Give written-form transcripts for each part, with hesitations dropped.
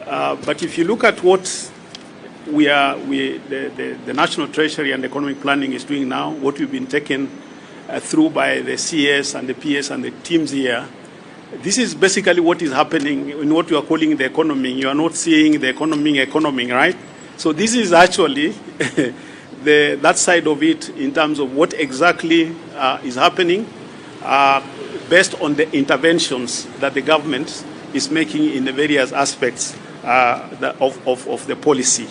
But if you look at what the National Treasury and Economic Planning is doing now, what we've been taken through by the CS and the PS and the teams here, this is basically what is happening in what you are calling the economy. You are not seeing the economy, right? So this is actually that side of it in terms of what exactly is happening based on the interventions that the government is making in the various aspects of the policy.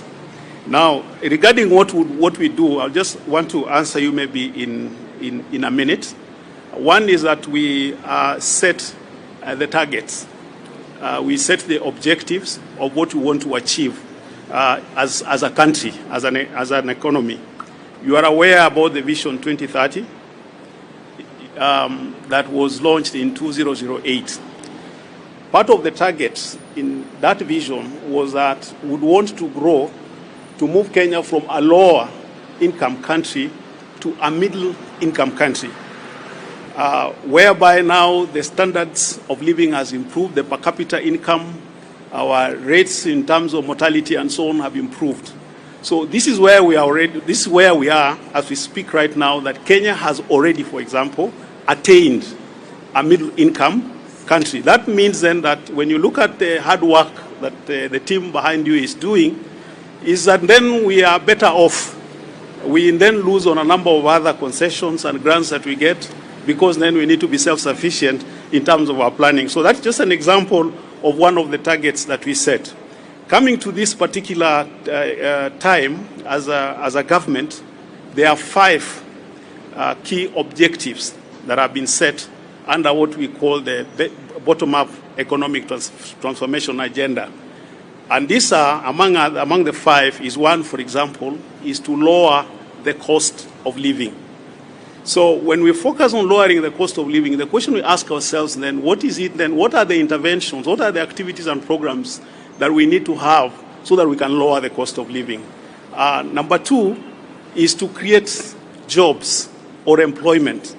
Now, regarding what we do, I just want to answer you maybe in a minute. One is that we set the targets. We set the objectives of what we want to achieve as a country, as an economy. You are aware about the Vision 2030 that was launched in 2008. Part of the targets in that vision was that we would want to grow, to move Kenya from a lower income country to a middle income country, whereby now the standards of living has improved, the per capita income, our rates in terms of mortality and so on have improved. So this is where we are already, this is where we are as we speak right now, that Kenya has already, for example, attained a middle income country. That means then that when you look at the hard work that the team behind you is doing, is that then we are better off. We then lose on a number of other concessions and grants that we get, because then we need to be self-sufficient in terms of our planning. So that's just an example of one of the targets that we set. Coming to this particular time, as a government, there are 5 key objectives that have been set under what we call the bottom-up economic transformation agenda. And these are, among the 5, is one, for example, is to lower the cost of living. So when we focus on lowering the cost of living, the question we ask ourselves then, what is it then, what are the interventions, what are the activities and programs that we need to have so that we can lower the cost of living? Number 2 is to create jobs or employment.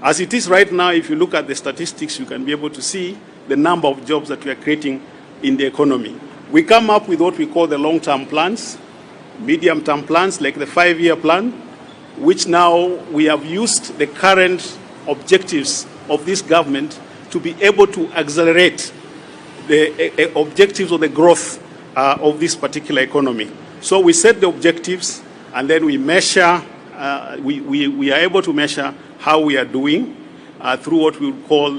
As it is right now, if you look at the statistics, you can be able to see the number of jobs that we are creating in the economy. We come up with what we call the long-term plans, medium-term plans, like the 5-year plan, which now we have used the current objectives of this government to be able to accelerate the objectives of the growth of this particular economy. So we set the objectives, and then we measure, we are able to measure how we are doing through what we would call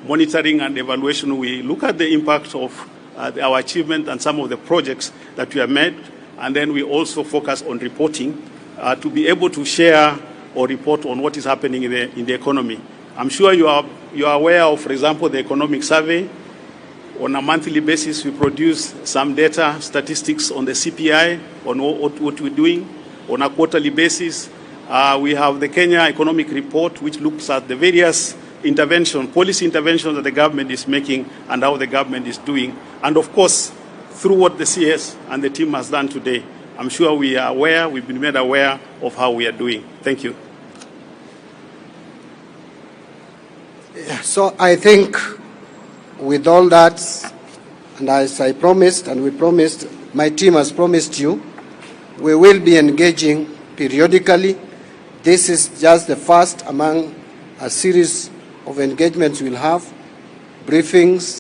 monitoring and evaluation. We look at the impact of our achievement and some of the projects that we have made, and then we also focus on reporting to be able to share or report on what is happening in the economy. I'm sure you are aware of, for example, the economic survey. On a monthly basis, we produce some data, statistics on the CPI, on what we're doing. On a quarterly basis, we have the Kenya Economic Report, which looks at the various policy interventions that the government is making and how the government is doing. And of course, through what the CS and the team has done today, I'm sure we are aware, we've been made aware of how we are doing. Thank you. So I think with all that, and as I promised, and we promised, my team has promised you, we will be engaging periodically. This is just the first among a series of engagements we'll have, briefings,